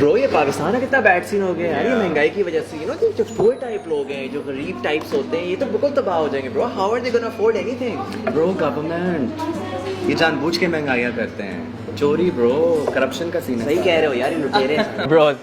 Bro ये पाकिस्तान का कितना बैड सीन हो गया यार ये महंगाई की वजह से। जो पुअर टाइप लोग हैं, जो गरीब टाइप्स होते हैं, ये तो बिल्कुल तबाह हो जाएंगे bro. How are they gonna afford anything? Bro government ये जानबूझ के महंगाइयाँ करते हैं, चोरी ब्रो, करप्शन का सीन है। सही कह रहे हो यार, इन लुटेरे। ब्रोस,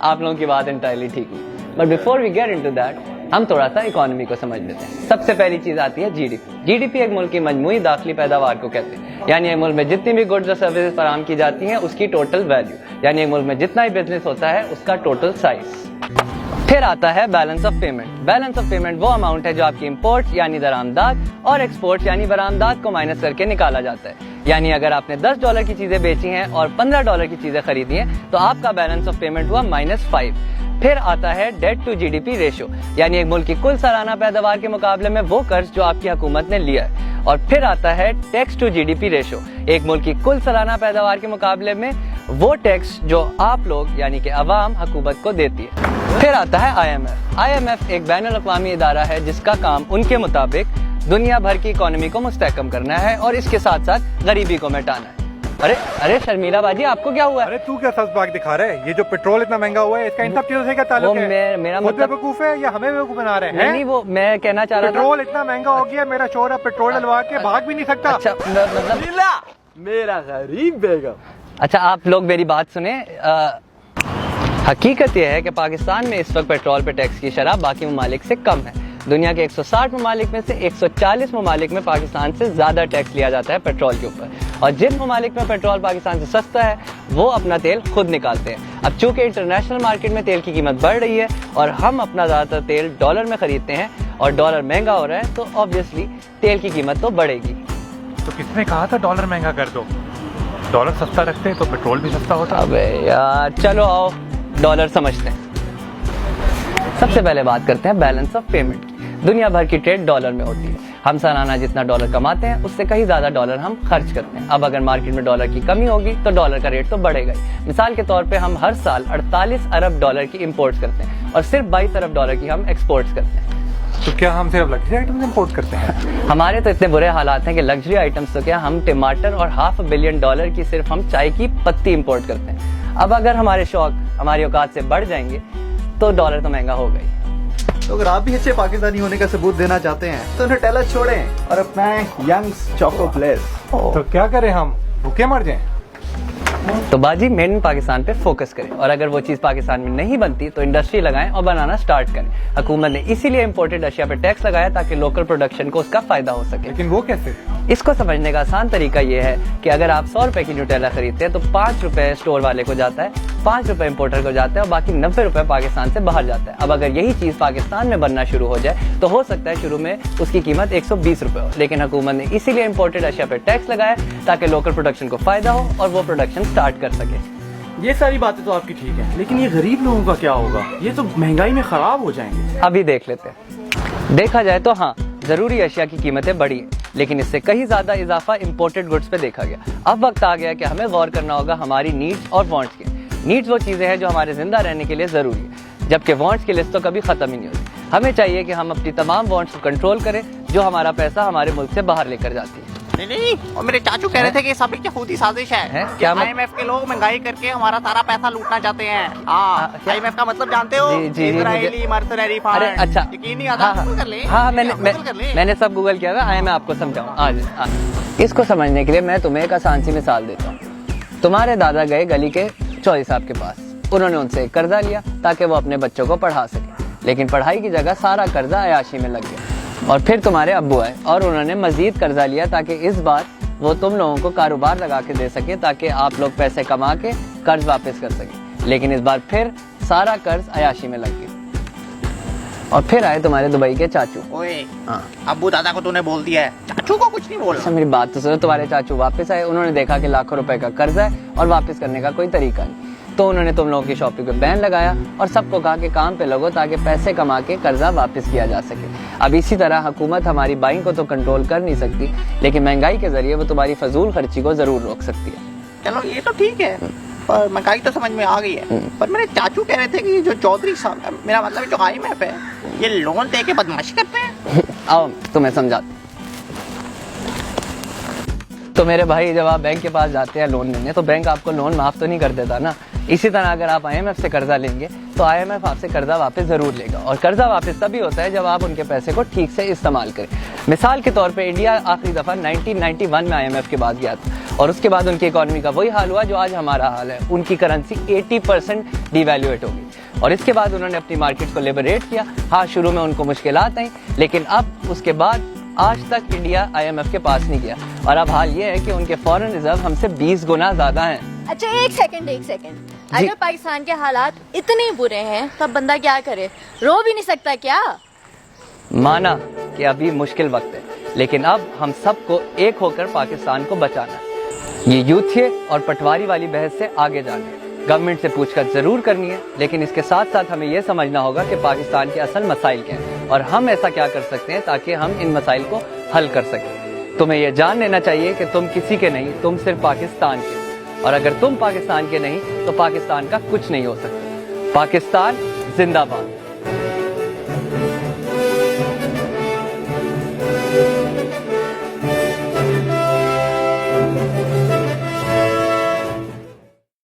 आप लोगों की बात इंटायरली ठीक है, but before we get into that हम थोड़ा सा इकोनॉमी को समझ लेते हैं। सबसे पहली चीज आती है जीडीपी। जीडीपी एक मुल्क की मजमूई दाखिली पैदावार को कहते हैं, यानी एक मुल्क में जितनी भी गुड्स और सर्विसेज फराहम की जाती हैं उसकी टोटल वैल्यू, यानी एक मुल्क में जितना ही बिजनेस होता है उसका टोटल साइज। फिर आता है balance of payment. Balance of payment वो अमाउंट है जो आपकी इंपोर्ट यानी दरामदाद और एक्सपोर्ट यानी बरामदाद को माइनस करके निकाला जाता है। यानी अगर आपने $10 की चीजें बेची हैं और $15 की चीजें खरीदी हैं तो आपका बैलेंस ऑफ पेमेंट हुआ -5। फिर आता है डेट टू जीडीपी रेशियो, यानी एक मुल्क की कुल सालाना पैदावार के मुकाबले में वो कर्ज जो आपकी हुकूमत ने लिया है। और फिर आता है टैक्स टू जीडीपी रेशियो, एक मुल्क की कुल सालाना पैदावार के मुकाबले में वो टैक्स जो आप लोग यानी कि अवाम हुकूमत को देती है। फिर आता है आईएमएफ। आईएमएफ एक बैनुल अक़वामी इदारा है जिसका काम उनके मुताबिक दुनिया भर की इकोनॉमी को मुस्तहकम करना है और इसके साथ साथ गरीबी को मिटाना है। अरे शर्मिला बाजी, आपको क्या हुआ? अरे तू क्या सब्ज़ दिखा रहा है? ये जो पेट्रोल इतना महंगा हुआ है इसका इन सब चीजों से क्या ताल्लुक है? मेरा मतलब बेवकूफ है या हमें बेवकूफ बना रहे हैं? नहीं, वो मैं कहना चाह रहा था पेट्रोल इतना महंगा हो गया, मेरा शोहर अब पेट्रोल डलवा के भाग भी नहीं सकता। अच्छा मतलब मेरा गरीब बेगम। अच्छा, आप लोग मेरी बात सुने। हकीकत यह है कि पाकिस्तान में इस वक्त पेट्रोल पे टैक्स की शरह बाकी ममालिक से कम है। दुनिया के 160 ममालिक में से 140 ममालिक में पाकिस्तान से ज्यादा टैक्स लिया जाता है पेट्रोल के ऊपर, और जिन ममालिक में पेट्रोल पाकिस्तान से सस्ता है वो अपना तेल खुद निकालते हैं। अब चूंकि इंटरनेशनल मार्केट में तेल की कीमत बढ़ रही है और हम अपना ज्यादातर तेल डॉलर में खरीदते हैं और डॉलर महंगा हो रहा है तो ऑब्वियसली तेल की कीमत तो बढ़ेगी। तो किसने कहा था डॉलर महंगा कर दो? डॉलर सस्ता रखते तो पेट्रोल भी सस्ता होता। अबे यार चलो आओ डॉलर समझते हैं। सबसे पहले बात करते हैं बैलेंस ऑफ पेमेंट। दुनिया भर की ट्रेड डॉलर में होती है। हम सालाना जितना डॉलर कमाते हैं उससे कहीं ज्यादा डॉलर हम खर्च करते हैं। अब अगर मार्केट में डॉलर की कमी होगी तो डॉलर का रेट तो बढ़ेगा ही। मिसाल के तौर पे हम हर साल 48 अरब डॉलर की इंपोर्ट्स करते हैं और सिर्फ 22 अरब डॉलर की हम एक्सपोर्ट्स करते हैं। तो क्या हम सिर्फ लग्जरी आइटम्स इंपोर्ट करते हैं? हमारे तो इतने बुरे हालात हैं कि लग्जरी आइटम्स तो क्या, हम टमाटर और $500 मिलियन की सिर्फ हम चाय की पत्ती इंपोर्ट करते हैं। अब अगर हमारे शौक हमारी औकात से बढ़ जाएंगे तो डॉलर तो महंगा होगा ही। तो अगर आप भी अच्छे पाकिस्तानी होने का सबूत देना चाहते हैं तो न्यूटेला छोड़ें और अपनाएं यंग्स चोको ब्लेस। तो क्या करें, हम भूखे मर जाएं? तो बाजी मेड इन पाकिस्तान पे फोकस करें, और अगर वो चीज पाकिस्तान में नहीं बनती तो इंडस्ट्री लगाएं और बनाना स्टार्ट करें। हुकूमत ने इसीलिए इम्पोर्टेड अशिया पे टैक्स लगाया ताकि लोकल प्रोडक्शन को उसका फायदा हो सके। लेकिन वो कैसे? इसको समझने का आसान तरीका ये है कि अगर आप 100 रुपए की न्यूटेला खरीदते हैं तो 5 रुपए स्टोर वाले को जाता है, 5 रुपए इम्पोर्टर को जाता है और बाकी 90 रुपए पाकिस्तान से बाहर जाता है। अब अगर यही चीज पाकिस्तान में बनना शुरू हो जाए तो हो सकता है शुरू में उसकी कीमत 120 रुपए हो, लेकिन हुकूमत ने इसीलिए इम्पोर्टेड अशिया पे टैक्स लगाया ताकि लोकल प्रोडक्शन को फायदा हो और वो प्रोडक्शन स्टार्ट कर सके। ये सारी बातें तो आपकी ठीक है, लेकिन ये गरीब लोगों का क्या होगा? ये तो महंगाई में खराब हो जाएंगे। अभी देख लेते हैं। देखा जाए तो हाँ, जरूरी अशिया की कीमतें बढ़ी हैं, लेकिन इससे कहीं ज्यादा इजाफा इंपोर्टेड गुड्स पे देखा गया। अब वक्त आ गया कि हमें गौर करना होगा हमारी नीड्स और वांट्स के। नीड्स वो चीजें हैं जो हमारे जिंदा रहने के लिए जरूरी है, जबकि वांट्स की लिस्ट तो कभी खत्म ही नहीं होती। हमें चाहिए कि हम अपनी तमाम वांट्स को कंट्रोल करें जो हमारा पैसा हमारे मुल्क से बाहर लेकर जाती है। नहीं, और मेरे चाचू कह रहे थे कि सब एक खुद ही साजिश है। क्या IMF के लोग महंगाई करके हमारा सारा पैसा लूटना चाहते हैं। IMF का मतलब जानते हो? Israeli mercenary fund. अरे अच्छा, यकीन नहीं आता? गूगल कर ले। हाँ मैंने सब गूगल किया था। मैं आपको समझाऊँ आज। इसको समझने के लिए मैं तुम्हें एक आसान सी मिसाल देता हूँ। तुम्हारे दादा गए गली के चौधरी साहब के पास, उन्होंने उनसे एक कर्जा लिया ताकि वो अपने बच्चों को पढ़ा सके, लेकिन पढ़ाई की जगह सारा कर्जा अयाशी में लग गया। और फिर तुम्हारे अब्बू आए और उन्होंने मजीद कर्जा लिया ताकि इस बार वो तुम लोगों को कारोबार लगा के दे सके ताकि आप लोग पैसे कमा के कर्ज वापस कर सके, लेकिन इस बार फिर सारा कर्ज अयाशी में लग गया। और फिर आए तुम्हारे दुबई के चाचू। ओए, अब्बू दादा को तूने बोल दिया है, चाचू को कुछ नहीं बोला। अच्छा मेरी बात तो सुनो। तुम्हारे चाचू वापस आए, उन्होंने देखा कि लाखों रुपए का कर्ज है और वापस करने का कोई तरीका नहीं, तो उन्होंने तुम लोगों की शॉपिंग पे बैन लगाया और सबको कहा कि काम पे लगो ताकि पैसे कमा के कर्जा वापस किया जा सके। अब इसी तरह हुकूमत हमारी बाइंग को तो कंट्रोल कर नहीं सकती, लेकिन महंगाई के जरिए वो तुम्हारी फजूल खर्ची को जरूर रोक सकती है। चलो ये तो ठीक है, पर महंगाई तो समझ में आ गई है। पर मेरे चाचू कह रहे थे कि जो चौधरी साहब, मेरा मतलब जो IMF है, ये लोन दे के बदमाशी करते हैं। आओ तुम्हें समझाता। तो मेरे भाई जब आप बैंक के पास जाते हैं लोन लेने तो बैंक आपको लोन माफ तो नहीं कर देता ना, इसी तरह अगर आप IMF से कर्जा लेंगे तो IMF आपसे कर्जा वापस जरूर लेगा, और कर्जा वापस तभी होता है जब आप उनके पैसे को ठीक से इस्तेमाल करें। मिसाल के तौर पे इंडिया आखिरी दफा 1991 में IMF के बाद गया था, और उसके बाद उनकी इकोनॉमी का वही हाल हुआ जो आज हमारा हाल है। उनकी करेंसी 80% डिवैल्यूएट हो गई, और इसके बाद उन्होंने अपनी मार्केट को लिबरेट किया। हाँ, शुरू में उनको मुश्किलात आई, लेकिन अब उसके बाद आज तक इंडिया IMF के पास नहीं गया, और अब हाल ये है कि उनके फॉरेन रिजर्व हमसे 20 गुना ज्यादा हैं। अच्छा एक सेकंड, अगर पाकिस्तान के हालात इतने बुरे हैं तब बंदा क्या करे, रो भी नहीं सकता क्या? माना कि अभी मुश्किल वक्त है, लेकिन अब हम सबको एक होकर पाकिस्तान को बचाना है। ये यूथिये और पटवारी वाली बहस से आगे जाना है, गवर्नमेंट से पूछकर जरूर करनी है, लेकिन इसके साथ साथ हमें यह समझना होगा कि पाकिस्तान के असल मसाइल क्या हैं और हम ऐसा क्या कर सकते हैं ताकि हम इन मसाइल को हल कर सकें। तुम्हें यह जान लेना चाहिए कि तुम किसी के नहीं, तुम सिर्फ पाकिस्तान के, और अगर तुम पाकिस्तान के नहीं तो पाकिस्तान का कुछ नहीं हो सकता। पाकिस्तान जिंदाबाद।